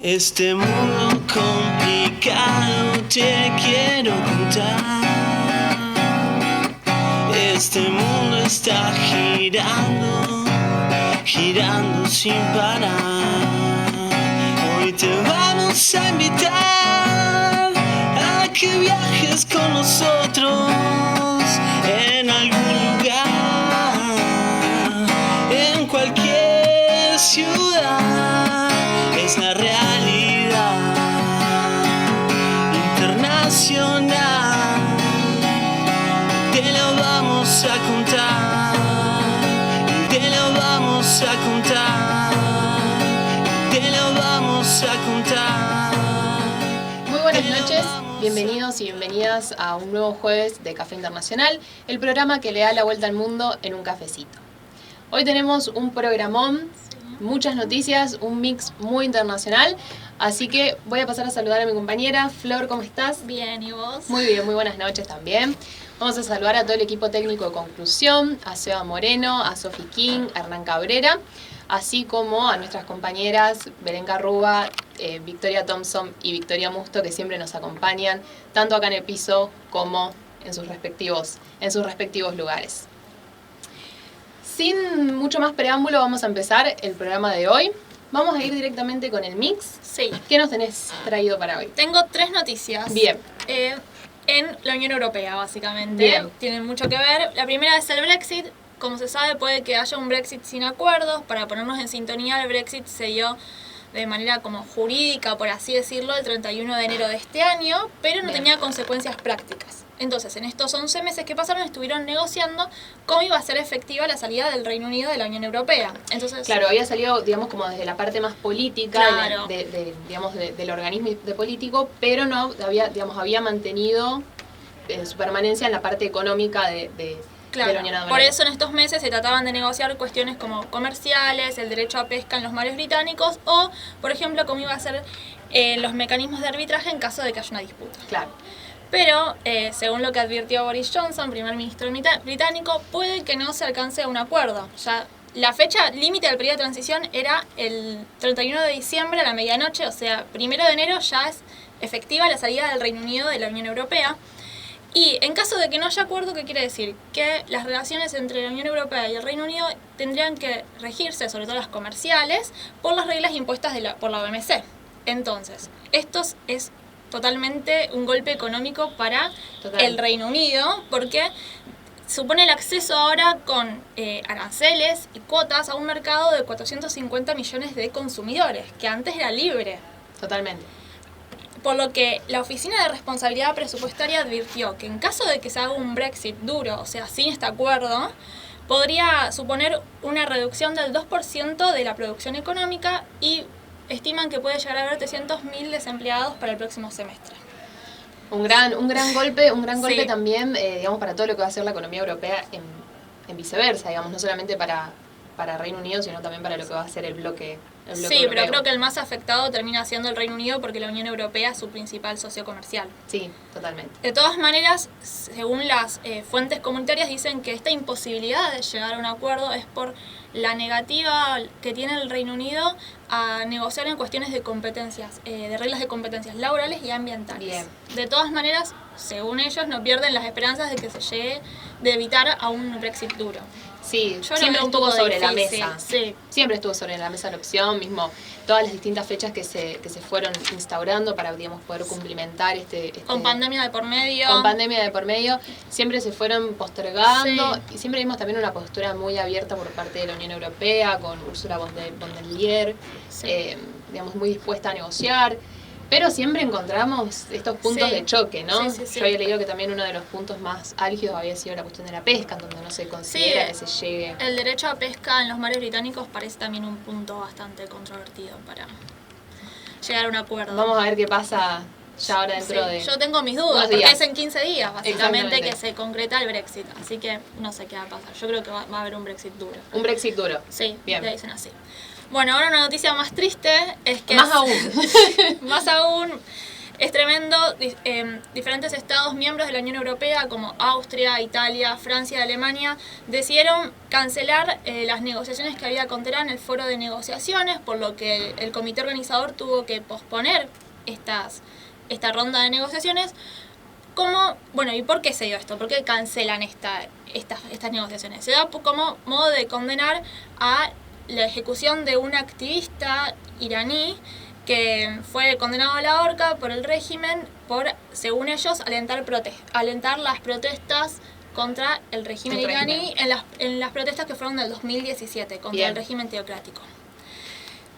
Este mundo complicado te quiero contar. Este mundo está girando, girando sin parar. Hoy te vamos a invitar a que viajes con nosotros en algún lugar, en cualquier ciudad. Es la realidad internacional. Te lo vamos a contar, te lo vamos a contar, te lo vamos a contar. Muy buenas noches, bienvenidos y bienvenidas a un nuevo jueves de Café Internacional, el programa que le da la vuelta al mundo en un cafecito. Hoy tenemos un programón, muchas noticias, un mix muy internacional, así que voy a pasar a saludar a mi compañera. Flor, ¿cómo estás? Bien, ¿y vos? Muy bien, muy buenas noches también. Vamos a saludar a todo el equipo técnico de Conclusión, a Seba Moreno, a Sofi King, a Hernán Cabrera, así como a nuestras compañeras Belén Carruba, Victoria Thompson y Victoria Musto, que siempre nos acompañan, tanto acá en el piso como en sus respectivos lugares. Sin mucho más preámbulo, vamos a empezar el programa de hoy. Vamos a ir directamente con el mix. Sí. ¿Qué nos tenés traído para hoy? Tengo 3 noticias. Bien. En la Unión Europea, básicamente. Bien. Tienen mucho que ver. La primera es el Brexit. Como se sabe, puede que haya un Brexit sin acuerdos. Para ponernos en sintonía, el Brexit se dio de manera como jurídica, por así decirlo, el 31 de enero de este año, pero no tenía consecuencias prácticas. Entonces, en estos 11 meses que pasaron, estuvieron negociando cómo iba a ser efectiva la salida del Reino Unido de la Unión Europea. Entonces, claro, había salido, digamos, como desde la parte más política, claro, del organismo de político, pero no había mantenido su permanencia en la parte económica de la Unión Europea. Por eso en estos meses se trataban de negociar cuestiones como comerciales, el derecho a pesca en los mares británicos o, por ejemplo, cómo iba a ser los mecanismos de arbitraje en caso de que haya una disputa. Claro. Pero, según lo que advirtió Boris Johnson, primer ministro británico, puede que no se alcance a un acuerdo. Ya la fecha límite del periodo de transición era el 31 de diciembre a la medianoche, o sea, 1 de enero ya es efectiva la salida del Reino Unido de la Unión Europea. Y en caso de que no haya acuerdo, ¿qué quiere decir? Que las relaciones entre la Unión Europea y el Reino Unido tendrían que regirse, sobre todo las comerciales, por las reglas impuestas por la OMC. Entonces, esto es totalmente un golpe económico para el Reino Unido, porque supone el acceso ahora con aranceles y cuotas a un mercado de 450 millones de consumidores, que antes era libre. Totalmente. Por lo que la Oficina de Responsabilidad Presupuestaria advirtió que en caso de que se haga un Brexit duro, o sea, sin este acuerdo, podría suponer una reducción del 2% de la producción económica y estiman que puede llegar a haber 300.000 desempleados para el próximo semestre. Un gran golpe Sí. también, digamos, para todo lo que va a ser la economía europea en viceversa, digamos, no solamente para Reino Unido, sino también para lo que va a ser el bloque Sí, europeo. pero creo que el más afectado termina siendo el Reino Unido porque la Unión Europea es su principal socio comercial. Sí, totalmente. De todas maneras, según las fuentes comunitarias, dicen que esta imposibilidad de llegar a un acuerdo es por la negativa que tiene el Reino Unido a negociar en cuestiones de competencias, de reglas de competencias laborales y ambientales. Bien. De todas maneras, según ellos, no pierden las esperanzas de que se llegue de evitar a un Brexit duro. Sí, Yo siempre lo veo un estuvo poco sobre la difícil, mesa. sí. Siempre estuvo sobre la mesa la opción, mismo todas las distintas fechas que se fueron instaurando para, digamos, poder cumplimentar Con pandemia de por medio. Con pandemia de por medio, siempre se fueron postergando y siempre vimos también una postura muy abierta por parte de la Unión Europea, con Ursula von der Leyen, digamos, muy dispuesta a negociar. Pero siempre encontramos estos puntos de choque, ¿no? Sí. Yo había leído que también uno de los puntos más álgidos había sido la cuestión de la pesca, en donde no se considera que se llegue. El derecho a pesca en los mares británicos parece también un punto bastante controvertido para llegar a un acuerdo. Vamos a ver qué pasa ya ahora dentro de... Yo tengo mis dudas, porque es en 15 días, básicamente, que se concreta el Brexit. Así que no sé qué va a pasar. Yo creo que va a haber un Brexit duro. Un Brexit duro. Sí, bien. Le dicen así. Bueno, ahora una noticia más triste es que... Más aún. Más aún, Es tremendo. Diferentes estados miembros de la Unión Europea, como Austria, Italia, Francia y Alemania, decidieron cancelar las negociaciones que había con Teherán en el foro de negociaciones, por lo que el comité organizador tuvo que posponer esta ronda de negociaciones. Bueno, ¿y por qué se dio esto? ¿Por qué cancelan estas negociaciones? Se da como modo de condenar a la ejecución de un activista iraní que fue condenado a la horca por el régimen por, según ellos, alentar las protestas contra el régimen iraní en las protestas que fueron del 2017 contra el régimen teocrático.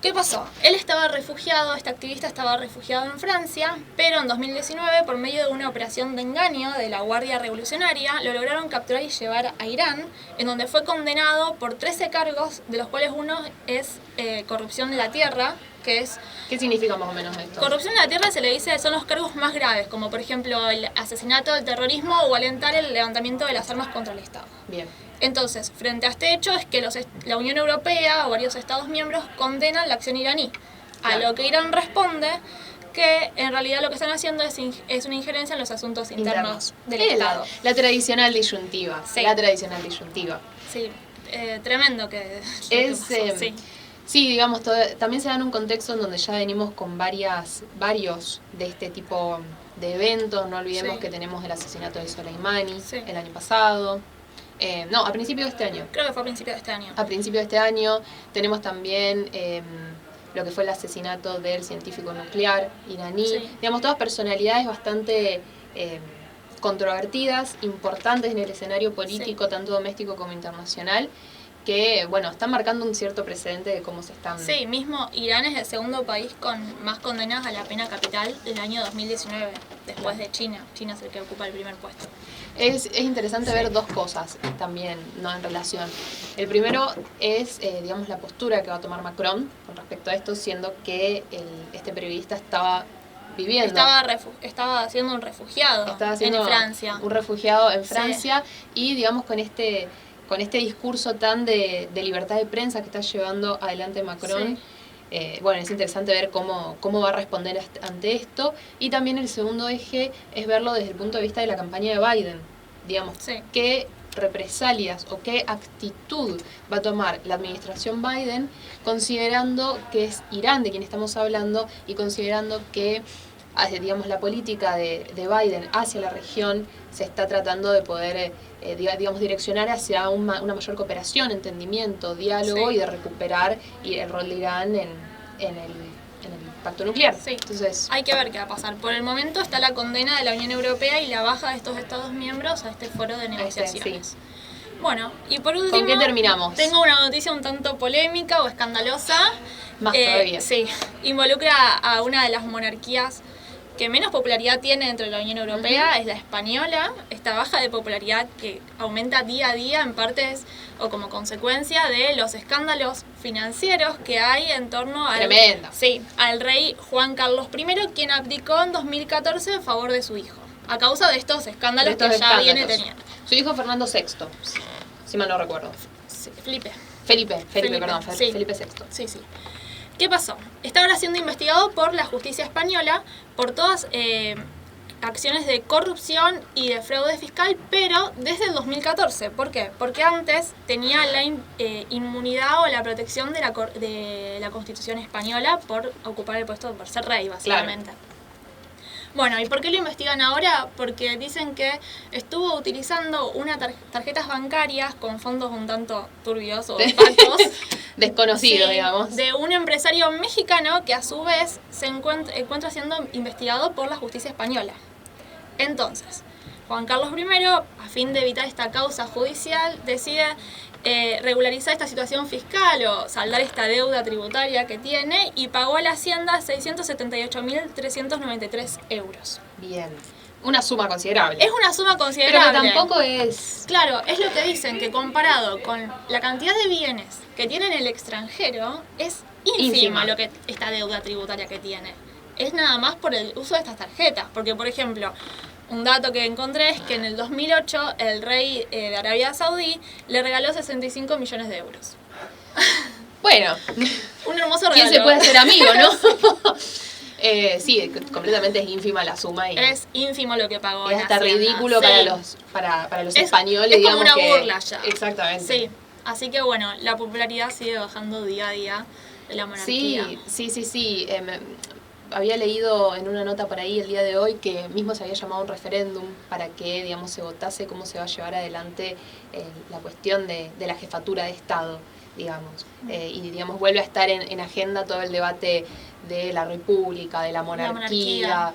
¿Qué pasó? Él estaba refugiado, este activista estaba refugiado en Francia, pero en 2019, por medio de una operación de engaño de la Guardia Revolucionaria, lo lograron capturar y llevar a Irán, en donde fue condenado por 13 cargos, de los cuales uno es corrupción de la tierra, que es... ¿Qué significa más o menos esto? Corrupción de la tierra se le dice, son los cargos más graves, como por ejemplo el asesinato, el terrorismo o alentar el levantamiento de las armas contra el Estado. Bien. Entonces, frente a este hecho es que la Unión Europea o varios Estados miembros condenan la acción iraní. A lo que Irán responde que en realidad lo que están haciendo es una injerencia en los asuntos internos del Estado. La tradicional disyuntiva. Sí. La tradicional disyuntiva. Sí, tremendo que sí. Sí, digamos, también se da en un contexto en donde ya venimos con varios de este tipo de eventos. No olvidemos que tenemos el asesinato de Soleimani el año pasado. A principios de este año. Creo que fue a principios de este año. A principios de este año tenemos también lo que fue el asesinato del científico nuclear iraní. Sí. Digamos, todas personalidades bastante controvertidas, importantes en el escenario político, tanto doméstico como internacional, que, bueno, están marcando un cierto precedente de cómo se están... Sí, mismo Irán es el segundo país con más condenas a la pena capital del año 2019, después de China. China es el que ocupa el primer puesto. Es interesante ver dos cosas también, ¿no?, en relación. El primero es, digamos, la postura que va a tomar Macron con respecto a esto, siendo que este periodista estaba viviendo... Estaba siendo un refugiado en Francia. Un refugiado en Francia y, digamos, con este discurso tan de libertad de prensa que está llevando adelante Macron, bueno, es interesante ver cómo va a responder ante esto. Y también el segundo eje es verlo desde el punto de vista de la campaña de Biden, digamos, qué represalias o qué actitud va a tomar la administración Biden, considerando que es Irán de quien estamos hablando y considerando que, digamos, la política de Biden hacia la región se está tratando de poder, digamos, direccionar hacia una mayor cooperación, entendimiento, diálogo y de recuperar el rol de Irán en el pacto nuclear. Sí. Entonces, hay que ver qué va a pasar. Por el momento está la condena de la Unión Europea y la baja de estos Estados miembros a este foro de negociaciones. Bueno, y por último, ¿con qué terminamos? Tengo una noticia un tanto polémica o escandalosa. Más todavía. Sí, involucra a una de las monarquías que menos popularidad tiene dentro de la Unión Europea, es la española. Esta baja de popularidad que aumenta día a día en partes o como consecuencia de los escándalos financieros que hay en torno al rey Juan Carlos I, quien abdicó en 2014 a favor de su hijo, a causa de estos escándalos que ya viene teniendo. Su hijo Fernando VI, si mal no recuerdo. Sí, Felipe VI. Sí. ¿Qué pasó? Está ahora siendo investigado por la justicia española por todas acciones de corrupción y de fraude fiscal, pero desde el 2014. ¿Por qué? Porque antes tenía la inmunidad o la protección de la Constitución española por ocupar el puesto, por ser rey, básicamente. Claro. Bueno, ¿y por qué lo investigan ahora? Porque dicen que estuvo utilizando unas tarjetas bancarias con fondos un tanto turbios o opacos. Desconocidos, digamos. De un empresario mexicano que a su vez se encuentra siendo investigado por la justicia española. Entonces, Juan Carlos I, a fin de evitar esta causa judicial, decide regularizar esta situación fiscal o saldar esta deuda tributaria que tiene y pagó a la Hacienda 678.393 euros. Bien. Una suma considerable. Es una suma considerable. Pero tampoco es... Claro, es lo que dicen, que comparado con la cantidad de bienes que tiene en el extranjero, es ínfima lo que esta deuda tributaria que tiene. Es nada más por el uso de estas tarjetas. Porque, por ejemplo, un dato que encontré es que en el 2008 el rey de Arabia Saudí le regaló 65 millones de euros. Bueno. Un hermoso regalo. ¿Quién se puede hacer amigo, no? Sí, completamente es ínfima la suma y Es ínfimo lo que pagó. es en hasta Hacienda. ridículo Sí. para los Es- españoles, es como digamos una que- burla ya. Exactamente. Sí, así que bueno, la popularidad sigue bajando día a día de la monarquía. Sí. Había leído en una nota por ahí el día de hoy que mismo se había llamado un referéndum para que, digamos, se votase cómo se va a llevar adelante la cuestión de la jefatura de Estado, digamos. Y, digamos, vuelve a estar en agenda todo el debate de la república, de la monarquía.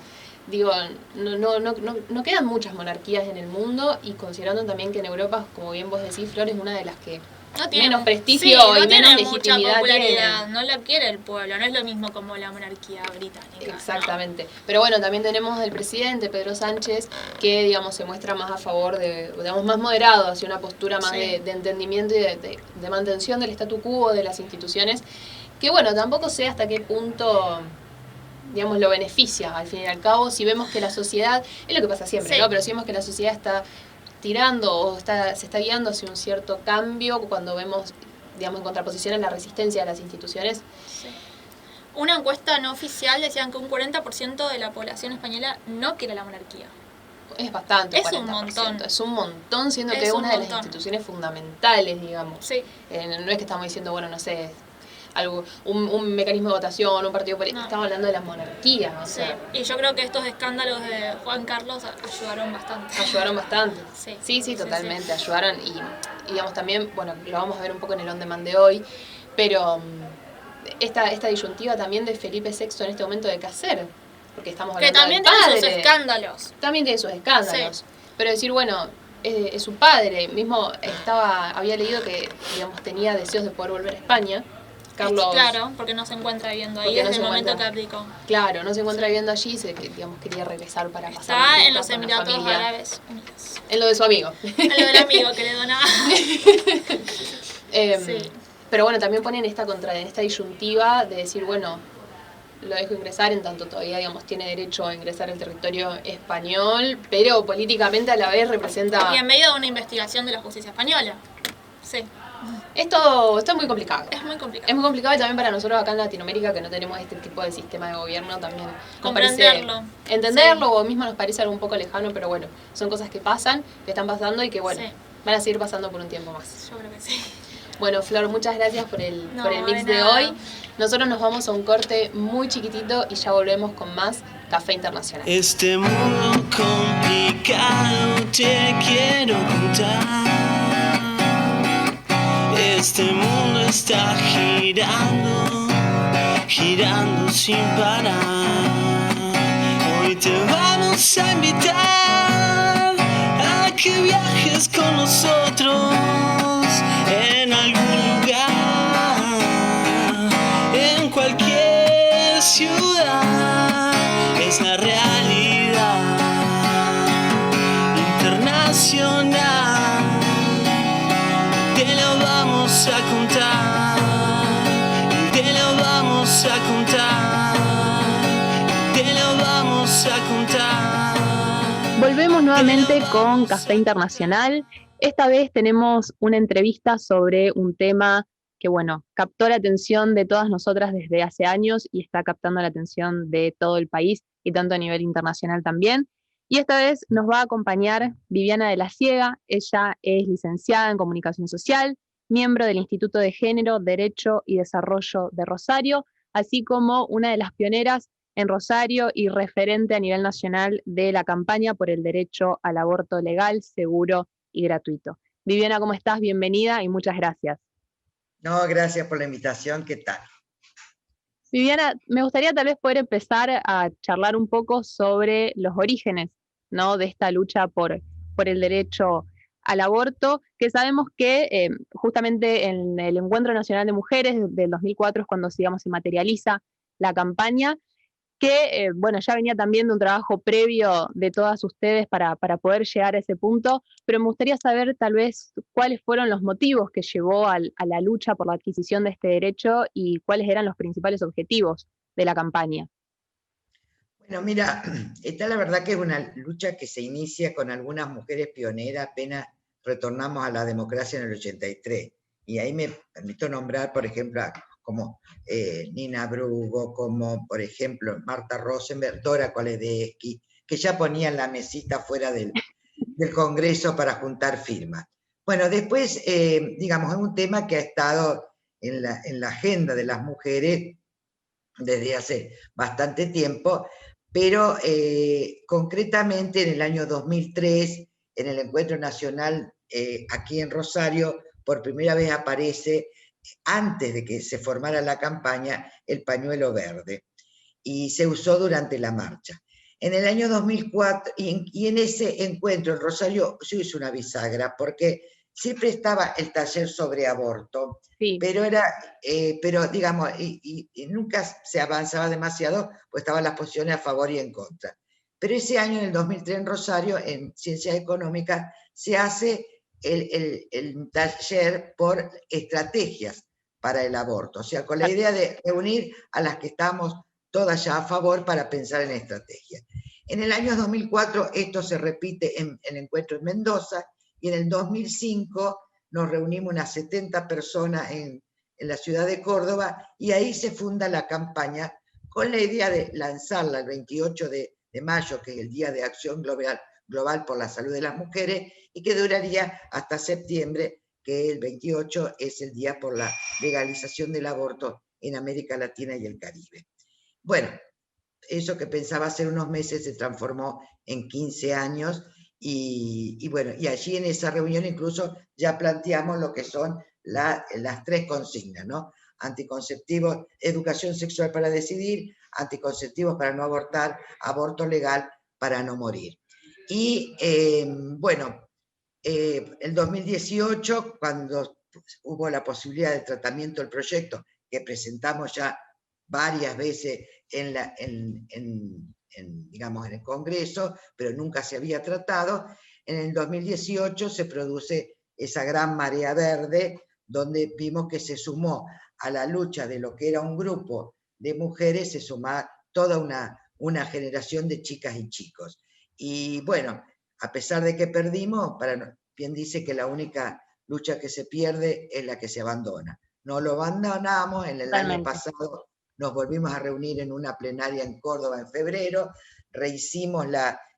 Digo, no quedan muchas monarquías en el mundo y considerando también que en Europa, como bien vos decís, Flor, es una de las que No tiene, menos prestigio no y tiene menos mucha legitimidad popularidad, tiene. no la quiere el pueblo, no es lo mismo como la monarquía británica. Exactamente. Pero bueno, también tenemos el presidente Pedro Sánchez que, digamos, se muestra más a favor de, digamos, más moderado, hacia una postura más Sí. de entendimiento y de mantención del statu quo de las instituciones, que bueno, tampoco sé hasta qué punto, digamos, lo beneficia al fin y al cabo, si vemos que la sociedad, es lo que pasa siempre, Sí. ¿no? Pero si vemos que la sociedad está tirando o se está guiando hacia un cierto cambio cuando vemos, digamos, en contraposición a la resistencia de las instituciones. Sí. Una encuesta no oficial decían que un 40% de la población española no quiere la monarquía. Es bastante, Es 40%. un montón. Es un montón, siendo Es que es un una de las montón. instituciones fundamentales, digamos. Sí. No es que estamos diciendo, bueno, no sé, un mecanismo de votación, un partido político. No. Estamos hablando de la monarquía. O Sí, sea, y yo creo que estos escándalos de Juan Carlos ayudaron bastante. ayudaron bastante. Sí. Totalmente, ayudaron. Y, digamos, también, bueno, lo vamos a ver un poco en el on demand de hoy, pero esta disyuntiva también de Felipe VI en este momento de qué hacer. Porque estamos Que hablando también del tiene padre. sus escándalos. También tiene sus escándalos. Sí. Pero decir, bueno, es su padre. Mismo había leído que, digamos, tenía deseos de poder volver a España. Carlos, Claro, porque no se encuentra viviendo ahí Porque no desde se el momento que encuentra. abdicó. Claro, no se encuentra viviendo allí, digamos, quería regresar para pasar Está tiempo en los con la Emiratos familia. Árabes Unidos. En lo de su amigo. En lo del amigo que le donaba. Sí. Pero bueno, también ponen en esta disyuntiva de decir, bueno, lo dejo ingresar en tanto todavía, digamos, tiene derecho a ingresar al territorio español, pero políticamente a la vez representa... Y en medio de una investigación de la justicia española. Sí. Esto es muy complicado. Es muy complicado. Es muy complicado y también para nosotros acá en Latinoamérica que no tenemos este tipo de sistema de gobierno también nos Comprenderlo. parece entenderlo Sí. o mismo nos parece algo un poco lejano, pero bueno, son cosas que pasan, que están pasando y que bueno, Sí. van a seguir pasando por un tiempo más. Yo creo que sí. Bueno, Flor, muchas gracias por el mix de de nada. hoy. Nosotros nos vamos a un corte muy chiquitito y ya volvemos con más Café Internacional. Este mundo complicado te quiero contar. Este mundo está girando, girando sin parar. Hoy te vamos a invitar a que viajes con nosotros en algún lugar, en cualquier ciudad. Es la realidad internacional. Te lo vamos a contar, te lo vamos a contar, te lo vamos a contar. Volvemos nuevamente con Café Internacional. Esta vez tenemos una entrevista sobre un tema que, bueno, captó la atención de todas nosotras desde hace años y está captando la atención de todo el país y tanto a nivel internacional también. Y esta vez nos va a acompañar Viviana de la Siega. Ella es licenciada en Comunicación Social, miembro del Instituto de Género, Derecho y Desarrollo de Rosario, así como una de las pioneras en Rosario y referente a nivel nacional de la campaña por el derecho al aborto legal, seguro y gratuito. Viviana, ¿cómo estás? Bienvenida y muchas gracias. No, gracias por la invitación. ¿Qué tal? Viviana, me gustaría tal vez poder empezar a charlar un poco sobre los orígenes, ¿no?, de esta lucha por el derecho al aborto, que sabemos que justamente en el Encuentro Nacional de Mujeres del 2004 es cuando, digamos, se materializa la campaña, que bueno, ya venía también de un trabajo previo de todas ustedes para poder llegar a ese punto, pero me gustaría saber tal vez cuáles fueron los motivos que llevó a la lucha por la adquisición de este derecho y cuáles eran los principales objetivos de la campaña. Bueno, mira, esta la verdad que es una lucha que se inicia con algunas mujeres pioneras apenas retornamos a la democracia en el 83. Y ahí me permito nombrar, por ejemplo, a como Nina Brugo, como por ejemplo Marta Rosenberg, Dora Koledesky, que ya ponían la mesita fuera del Congreso para juntar firmas. Bueno, después, digamos, es un tema que ha estado en la agenda de las mujeres desde hace bastante tiempo, pero concretamente en el año 2003, en el Encuentro Nacional aquí en Rosario, por primera vez aparece, antes de que se formara la campaña, el pañuelo verde, y se usó durante la marcha. En el año 2004, y en ese encuentro en Rosario se hizo una bisagra, porque siempre estaba el taller sobre aborto, sí, pero digamos, y nunca se avanzaba demasiado, pues estaban las posiciones a favor y en contra. Pero ese año, en el 2003, en Rosario, en Ciencias Económicas, se hace el taller por estrategias para el aborto, o sea, con la idea de reunir a las que estamos todas ya a favor para pensar en estrategias. En el año 2004 esto se repite en el encuentro en Mendoza, y en el 2005 nos reunimos unas 70 personas en la ciudad de Córdoba, y ahí se funda la campaña con la idea de lanzarla el 28 de mayo, que es el Día de Acción Global por la Salud de las Mujeres, y que duraría hasta septiembre, que el 28 es el Día por la Legalización del Aborto en América Latina y el Caribe. Bueno, eso que pensaba hace unos meses se transformó en 15 años, y bueno, y allí en esa reunión incluso ya planteamos lo que son las 3 consignas, ¿no? Anticonceptivos, educación sexual para decidir, anticonceptivos para no abortar, aborto legal para no morir. Y bueno, el 2018, cuando hubo la posibilidad de tratamiento del proyecto, que presentamos ya varias veces digamos, en el Congreso, pero nunca se había tratado, en el 2018 se produce esa gran marea verde, donde vimos que se sumó a la lucha de lo que era un grupo de mujeres, se sumaba toda una generación de chicas y chicos. Y bueno, a pesar de que perdimos, bien dice que la única lucha que se pierde es la que se abandona. No lo abandonamos, en el año pasado nos volvimos a reunir en una plenaria en Córdoba en febrero, rehicimos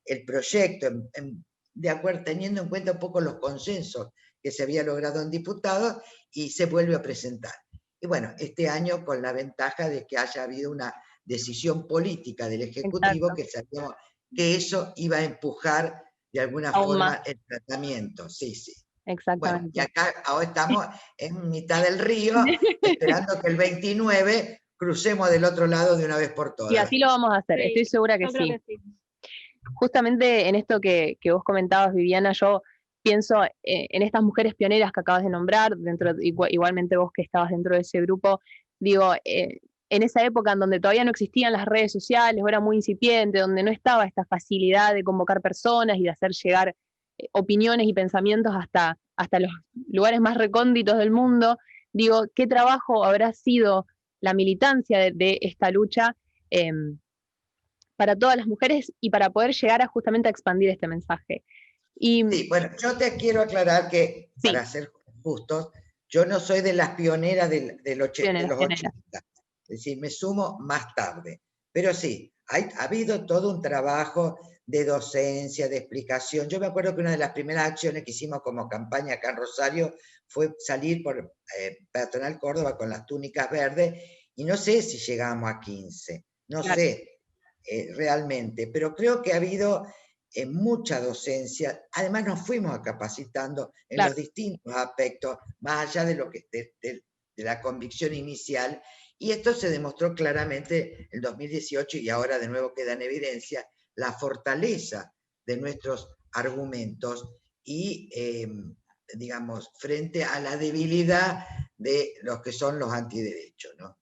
el proyecto, teniendo en cuenta un poco los consensos que se había logrado en diputados, y se vuelve a presentar. Y bueno, este año con la ventaja de que haya habido una decisión política del Ejecutivo, exacto, que sabíamos que eso iba a empujar de alguna forma el tratamiento. Sí, sí. Exactamente. Bueno, y acá ahora estamos en mitad del río, esperando que el 29 crucemos del otro lado de una vez por todas. Y así lo vamos a hacer, sí, estoy segura que sí. Justamente en esto que vos comentabas, Viviana, yo pienso en estas mujeres pioneras que acabas de nombrar, igualmente vos que estabas dentro de ese grupo, digo, en esa época en donde todavía no existían las redes sociales, o era muy incipiente, donde no estaba esta facilidad de convocar personas y de hacer llegar opiniones y pensamientos hasta los lugares más recónditos del mundo, digo, ¿qué trabajo habrá sido la militancia de esta lucha para todas las mujeres y para poder llegar justamente a expandir este mensaje? Sí, bueno, yo te quiero aclarar que, sí, para ser justos, yo no soy de las pioneras de los 80, es decir, me sumo más tarde, pero sí, ha habido todo un trabajo de docencia, de explicación. Yo me acuerdo que una de las primeras acciones que hicimos como campaña acá en Rosario fue salir por Peatonal Córdoba con las túnicas verdes, y no sé si llegamos a 15, no claro, sé realmente, pero creo que ha habido mucha docencia. Además nos fuimos capacitando en claro, los distintos aspectos, más allá de de la convicción inicial, y esto se demostró claramente en el 2018, y ahora de nuevo queda en evidencia la fortaleza de nuestros argumentos y, digamos, frente a la debilidad de los que son los antiderechos, ¿no?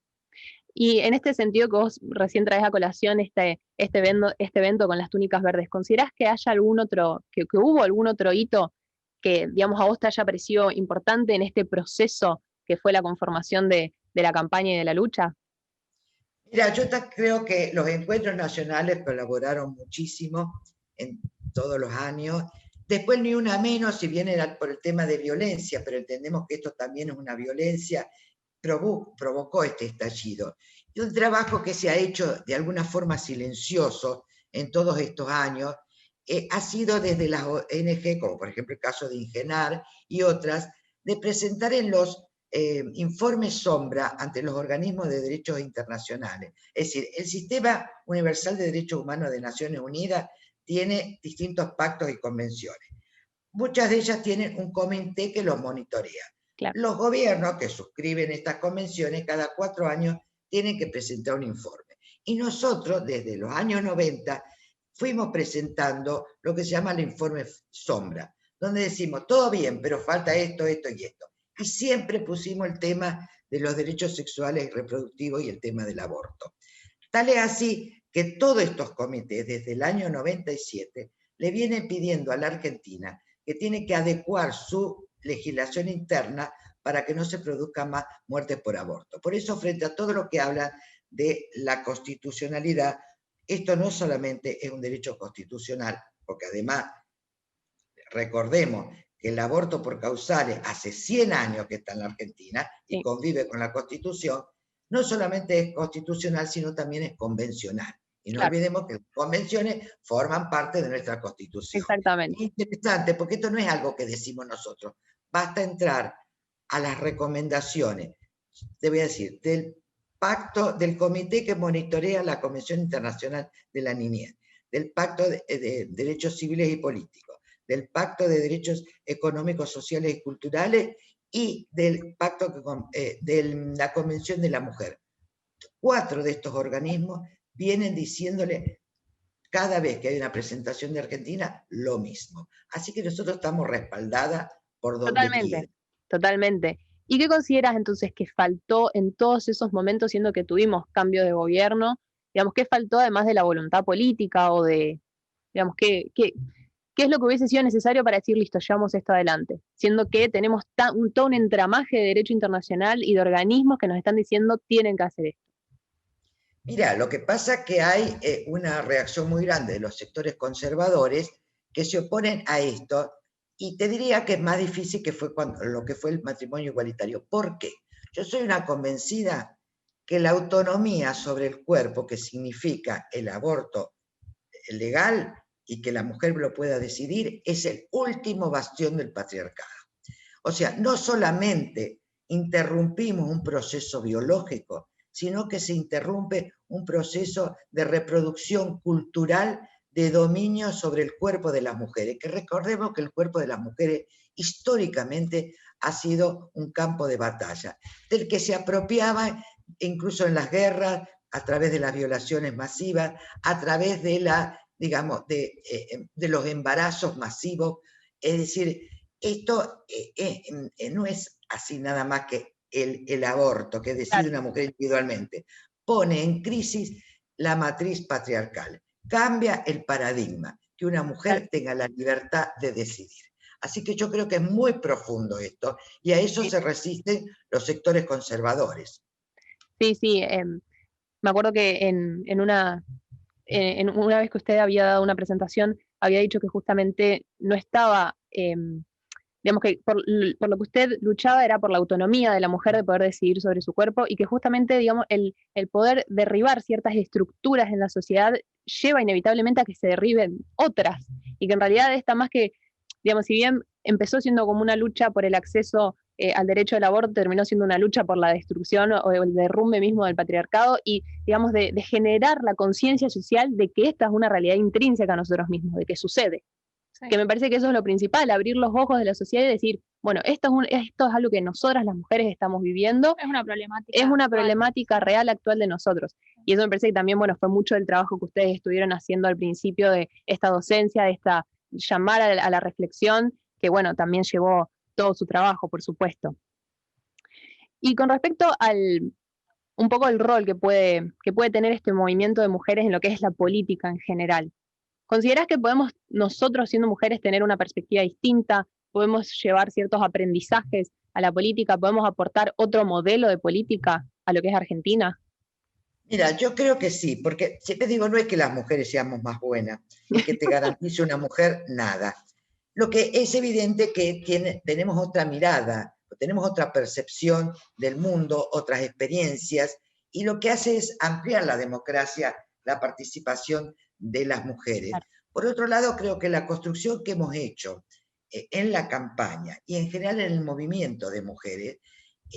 Y en este sentido que vos recién traes a colación este evento con las túnicas verdes, ¿considerás que haya que hubo algún otro hito que, digamos, a vos te haya parecido importante en este proceso que fue la conformación de la campaña y de la lucha? Mira, yo creo que los encuentros nacionales colaboraron muchísimo en todos los años. Después ni una menos, si bien era por el tema de violencia, pero entendemos que esto también es una violencia provocó este estallido. Y un trabajo que se ha hecho de alguna forma silencioso en todos estos años, ha sido desde las ONG, como por ejemplo el caso de Ingenar y otras, de presentar en los informes sombra ante los organismos de derechos internacionales. Es decir, el Sistema Universal de Derechos Humanos de Naciones Unidas tiene distintos pactos y convenciones. Muchas de ellas tienen un comité que los monitorea. Claro. Los gobiernos que suscriben estas convenciones cada 4 años tienen que presentar un informe. Y nosotros, desde los años 90, fuimos presentando lo que se llama el informe sombra, donde decimos, todo bien, pero falta esto, esto y esto. Y siempre pusimos el tema de los derechos sexuales y reproductivos y el tema del aborto. Tal es así que todos estos comités, desde el año 97, le vienen pidiendo a la Argentina que tiene que adecuar su legislación interna para que no se produzcan más muertes por aborto. Por eso, frente a todo lo que habla de la constitucionalidad, esto no solamente es un derecho constitucional, porque además, recordemos que el aborto por causales hace 100 años que está en la Argentina y convive con la Constitución, no solamente es constitucional, sino también es convencional. Y no olvidemos que las convenciones forman parte de nuestra Constitución. Exactamente. Es interesante, porque esto no es algo que decimos nosotros. Basta entrar a las recomendaciones, te voy a decir, del pacto, del comité que monitorea la Convención Internacional de la Niñez, del Pacto de Derechos Civiles y Políticos, del Pacto de Derechos Económicos, Sociales y Culturales y del Pacto de la Convención de la Mujer. 4 de estos organismos vienen diciéndole cada vez que hay una presentación de Argentina lo mismo. Así que nosotros estamos respaldadas por donde quiera. Totalmente. ¿Y qué consideras entonces que faltó en todos esos momentos, siendo que tuvimos cambio de gobierno? Digamos, ¿qué faltó además de la voluntad política o de, digamos, qué es lo que hubiese sido necesario para decir, listo, llevamos esto adelante? Siendo que tenemos todo un entramaje de derecho internacional y de organismos que nos están diciendo tienen que hacer esto. Mira, lo que pasa es que hay una reacción muy grande de los sectores conservadores que se oponen a esto, y te diría que es más difícil que fue lo que fue el matrimonio igualitario. ¿Por qué? Yo soy una convencida que la autonomía sobre el cuerpo, que significa el aborto legal y que la mujer lo pueda decidir, es el último bastión del patriarcado. O sea, no solamente interrumpimos un proceso biológico, sino que se interrumpe un proceso de reproducción cultural de dominio sobre el cuerpo de las mujeres, que recordemos que el cuerpo de las mujeres históricamente ha sido un campo de batalla, del que se apropiaba incluso en las guerras, a través de las violaciones masivas, a través de digamos, de los embarazos masivos. Es decir, esto no es así nada más que el aborto que decide una mujer individualmente. Pone en crisis la matriz patriarcal. Cambia el paradigma, que una mujer tenga la libertad de decidir. Así que yo creo que es muy profundo esto, y a eso se resisten los sectores conservadores. Sí, me acuerdo que una vez que usted había dado una presentación, había dicho que justamente no estaba, digamos que por lo que usted luchaba era por la autonomía de la mujer de poder decidir sobre su cuerpo, y que justamente, digamos, el poder derribar ciertas estructuras en la sociedad lleva inevitablemente a que se derriben otras, y que en realidad esta, más que, digamos, si bien empezó siendo como una lucha por el acceso al derecho al aborto, terminó siendo una lucha por la destrucción o el derrumbe mismo del patriarcado, y digamos de generar la conciencia social de que esta es una realidad intrínseca a nosotros mismos, de que sucede. Sí. Que me parece que eso es lo principal, abrir los ojos de la sociedad y decir, bueno, esto es algo que nosotras las mujeres estamos viviendo. Es una problemática. Es una problemática real actual de nosotros. Y eso me parece que también, bueno, fue mucho del trabajo que ustedes estuvieron haciendo al principio de esta docencia, de esta llamar a la reflexión, que bueno, también llevó todo su trabajo, por supuesto. Y con respecto un poco el rol que puede tener este movimiento de mujeres en lo que es la política en general, ¿considerás que podemos nosotros, siendo mujeres, tener una perspectiva distinta? ¿Podemos llevar ciertos aprendizajes a la política? ¿Podemos aportar otro modelo de política a lo que es Argentina? Mira, yo creo que sí, porque siempre digo, no es que las mujeres seamos más buenas, es que te garantice una mujer nada. Lo que es evidente que tenemos otra mirada, tenemos otra percepción del mundo, otras experiencias, y lo que hace es ampliar la democracia, la participación de las mujeres. Por otro lado, creo que la construcción que hemos hecho en la campaña y en general en el movimiento de mujeres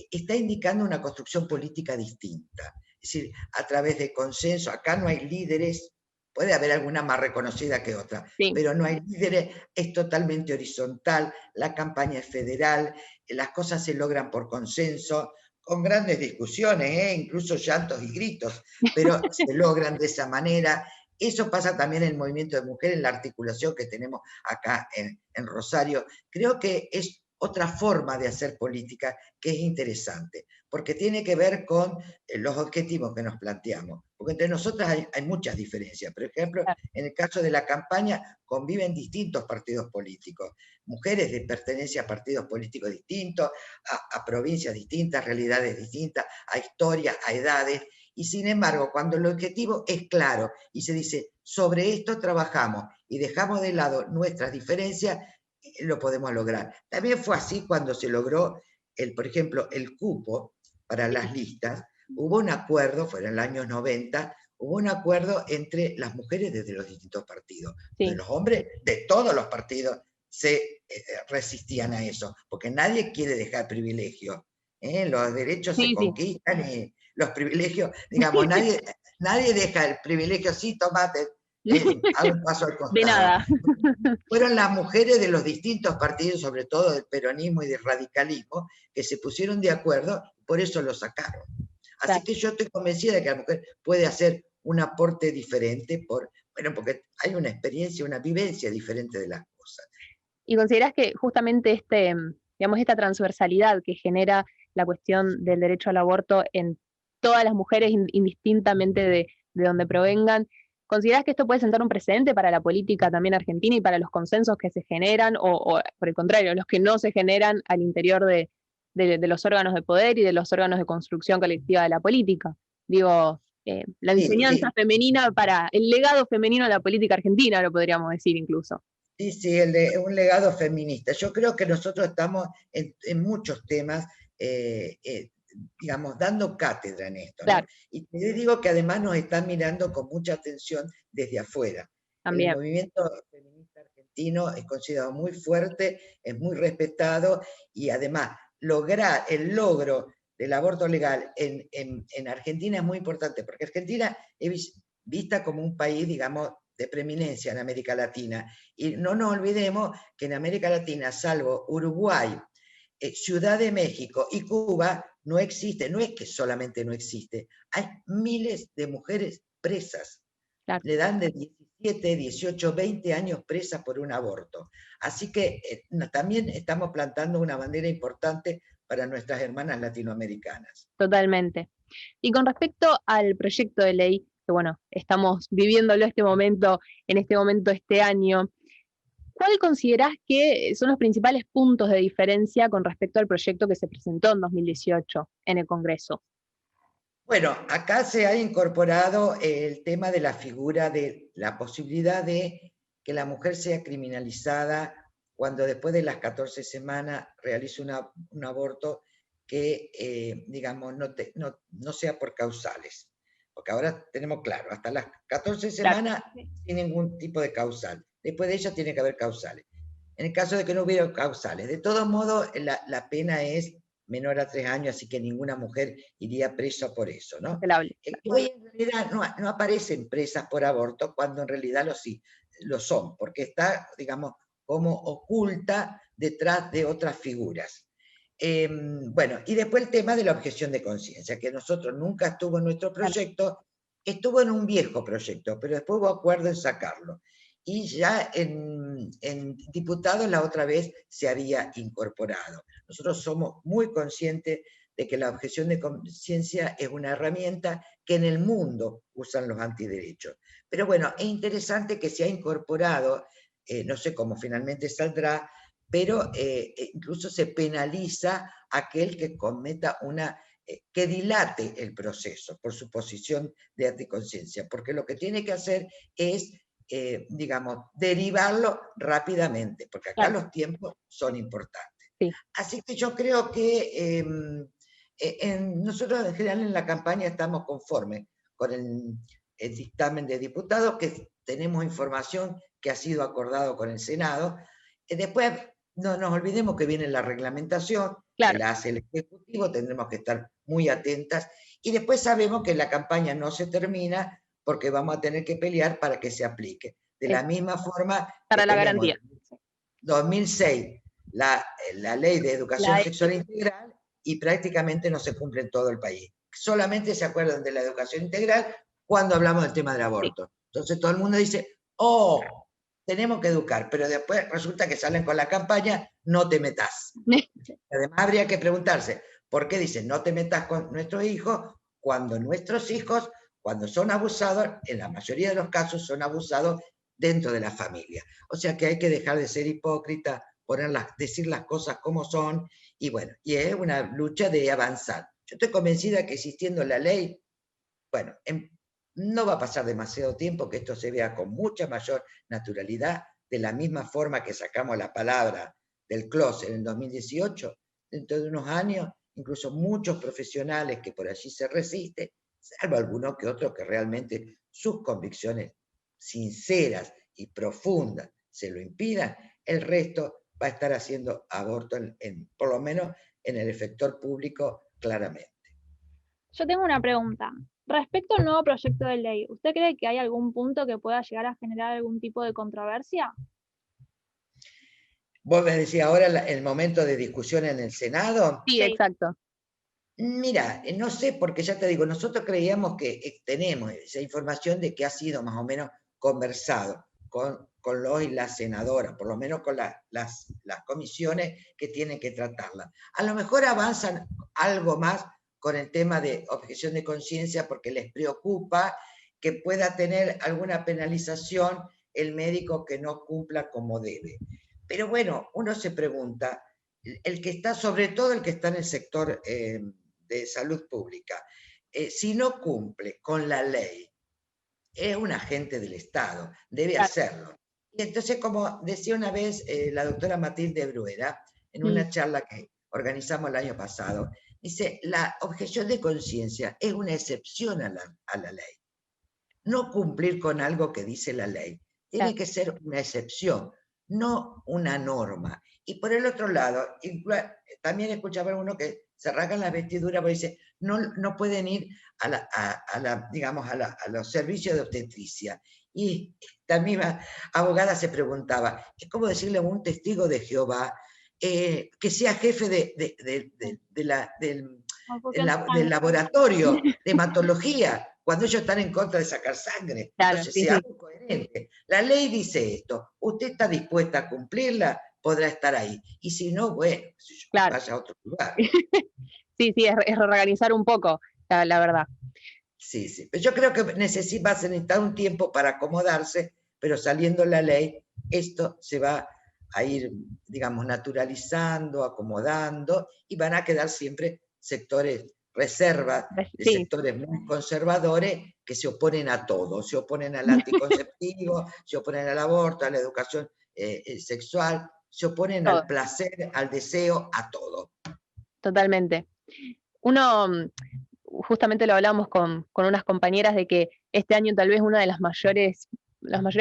está indicando una construcción política distinta. Es decir, a través de consenso, acá no hay líderes, puede haber alguna más reconocida que otra, pero no hay líderes, es totalmente horizontal, la campaña es federal, las cosas se logran por consenso, con grandes discusiones, incluso llantos y gritos, pero se logran de esa manera. Eso pasa también en el movimiento de mujeres, en la articulación que tenemos acá en Rosario. Creo que es otra forma de hacer política que es interesante, porque tiene que ver con los objetivos que nos planteamos. Porque entre nosotras hay muchas diferencias. Por ejemplo, en el caso de la campaña conviven distintos partidos políticos, mujeres de pertenencia a partidos políticos distintos, a provincias distintas, realidades distintas, a historias, a edades. Y sin embargo, cuando el objetivo es claro y se dice, sobre esto trabajamos y dejamos de lado nuestras diferencias, lo podemos lograr. También fue así cuando se logró, por ejemplo, el cupo para las listas. Hubo un acuerdo, fue en el año 90, hubo un acuerdo entre las mujeres desde los distintos partidos. De los hombres, de todos los partidos, se resistían a eso, porque nadie quiere dejar privilegios. Los derechos se conquistan y los privilegios, digamos, nadie deja el privilegio, sí, tomate, a un paso al costado. De nada. Fueron las mujeres de los distintos partidos, sobre todo del peronismo y del radicalismo, que se pusieron de acuerdo, por eso lo sacaron. Así que yo estoy convencida de que la mujer puede hacer un aporte diferente, porque hay una experiencia, una vivencia diferente de las cosas. ¿Y considerás que justamente esta transversalidad que genera la cuestión del derecho al aborto en todas las mujeres, indistintamente de donde provengan, ¿considerás que esto puede sentar un precedente para la política también argentina y para los consensos que se generan, o por el contrario, los que no se generan al interior de los órganos de poder y de los órganos de construcción colectiva de la política? Digo, la enseñanza femenina el legado femenino de la política argentina, lo podríamos decir incluso. Sí, un legado feminista. Yo creo que nosotros estamos en muchos temas, digamos, dando cátedra en esto, ¿no? Y te digo que además nos están mirando con mucha atención desde afuera. También. El movimiento feminista argentino es considerado muy fuerte, es muy respetado, y además el logro del aborto legal en Argentina es muy importante, porque Argentina es vista como un país, digamos, de preeminencia en América Latina. Y no nos olvidemos que en América Latina, salvo Uruguay, Ciudad de México y Cuba, no existe, no es que solamente no existe, hay miles de mujeres presas. Le dan de 17, 18, 20 años presas por un aborto. Así que también estamos plantando una bandera importante para nuestras hermanas latinoamericanas. Totalmente. Y con respecto al proyecto de ley, que bueno, estamos viviéndolo en este momento este año, ¿cuál considerás que son los principales puntos de diferencia con respecto al proyecto que se presentó en 2018 en el Congreso? Bueno, acá se ha incorporado el tema de la figura de la posibilidad de que la mujer sea criminalizada cuando después de las 14 semanas realice un aborto que, digamos, no sea por causales. Porque ahora tenemos claro, hasta las 14 semanas sin ningún tipo de causal. Después de ella tiene que haber causales. En el caso de que no hubiera causales, de todos modos, la pena es menor a 3 años, así que ninguna mujer iría presa por eso, ¿no? Hoy en realidad no aparecen presas por aborto, cuando en realidad lo son, porque está, digamos, como oculta detrás de otras figuras. Bueno, y después el tema de la objeción de conciencia, que nosotros nunca estuvo en nuestro proyecto, estuvo en un viejo proyecto, pero después hubo acuerdo en sacarlo. Y ya en diputados la otra vez se había incorporado. Nosotros somos muy conscientes de que la objeción de conciencia es una herramienta que en el mundo usan los antiderechos. Pero bueno, es interesante que se ha incorporado, no sé cómo finalmente saldrá, pero incluso se penaliza a aquel que cometa que dilate el proceso por su posición de anticonciencia, porque lo que tiene que hacer es, digamos, derivarlo rápidamente, porque acá los tiempos son importantes. Sí. Así que yo creo que nosotros en general en la campaña estamos conformes con el dictamen de diputados, que tenemos información que ha sido acordado con el Senado. Después no nos olvidemos que viene la reglamentación, Claro. que la hace el Ejecutivo, tendremos que estar muy atentas, y después sabemos que la campaña no se termina porque vamos a tener que pelear para que se aplique. De la misma forma para que la tenemos garantía. 2006 la ley de educación sexual integral, y prácticamente no se cumple en todo el país. Solamente se acuerdan de la educación integral cuando hablamos del tema del aborto. Sí. Entonces todo el mundo dice, oh, tenemos que educar, pero después resulta que salen con la campaña, no te metas. Además habría que preguntarse, ¿por qué dicen no te metas con nuestros hijos cuando nuestros hijos, cuando son abusados, en la mayoría de los casos son abusados dentro de la familia? O sea que hay que dejar de ser hipócrita, decir las cosas como son, y bueno, y es una lucha de avanzar. Yo estoy convencida que existiendo la ley, bueno, no va a pasar demasiado tiempo que esto se vea con mucha mayor naturalidad, de la misma forma que sacamos la palabra del closet en el 2018, dentro de unos años, incluso muchos profesionales que por allí se resisten, salvo algunos que otros que realmente sus convicciones sinceras y profundas se lo impidan, el resto va a estar haciendo aborto, por lo menos en el efector público, claramente. Yo tengo una pregunta. Respecto al nuevo proyecto de ley, ¿usted cree que hay algún punto que pueda llegar a generar algún tipo de controversia? Vos me decís ahora el momento de discusión en el Senado. Sí, exacto. Mira, no sé, porque ya te digo, nosotros creíamos que tenemos esa información de que ha sido más o menos conversado con los y las senadoras, por lo menos con las comisiones que tienen que tratarla. A lo mejor avanzan algo más con el tema de objeción de conciencia porque les preocupa que pueda tener alguna penalización el médico que no cumpla como debe. Pero bueno, uno se pregunta, el que está, sobre todo el que está en el sector de salud pública, si no cumple con la ley, es un agente del Estado, debe hacerlo. Y entonces, como decía una vez la doctora Matilde Bruera, en una charla que organizamos el año pasado, dice, la objeción de conciencia es una excepción a la ley. No cumplir con algo que dice la ley tiene que ser una excepción, no una norma. Y por el otro lado, también escuchaba a uno que se rasgan las vestiduras porque dice, no pueden ir a los servicios de obstetricia. Y la misma abogada se preguntaba, es como decirle a un testigo de Jehová que sea jefe del laboratorio de hematología, cuando ellos están en contra de sacar sangre. Claro, entonces, seamos coherentes. La ley dice esto, usted está dispuesta a cumplirla, podrá estar ahí. Y si no, bueno, vaya a otro lugar. Sí, es reorganizar un poco, la verdad. Sí, sí. Pero yo creo que va a necesitar un tiempo para acomodarse, pero saliendo la ley, esto se va a ir, digamos, naturalizando, acomodando, y van a quedar siempre sectores, reservas de sectores muy conservadores que se oponen a todo, se oponen al anticonceptivo, se oponen al aborto, a la educación sexual, se oponen al placer, al deseo, a todo. Totalmente. Uno, justamente lo hablamos con unas compañeras de que este año tal vez uno de los mayores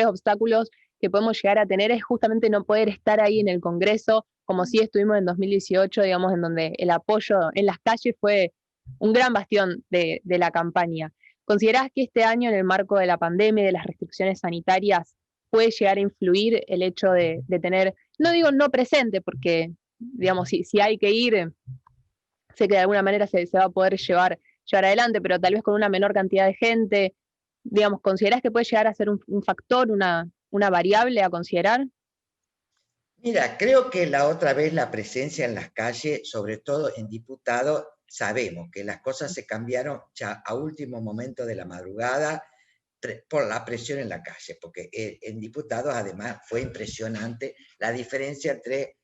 obstáculos que podemos llegar a tener es justamente no poder estar ahí en el Congreso, como sí estuvimos en 2018, digamos, en donde el apoyo en las calles fue un gran bastión de la campaña. ¿Considerás que este año, en el marco de la pandemia y de las restricciones sanitarias, puede llegar a influir el hecho de tener, no digo no presente, porque, digamos, si hay que ir, sé que de alguna manera se va a poder llevar adelante, pero tal vez con una menor cantidad de gente, digamos, ¿considerás que puede llegar a ser un factor, una variable a considerar? Mira, creo que la otra vez la presencia en las calles, sobre todo en diputados, sabemos que las cosas se cambiaron ya a último momento de la madrugada por la presión en la calle, porque en diputados además fue impresionante la diferencia entre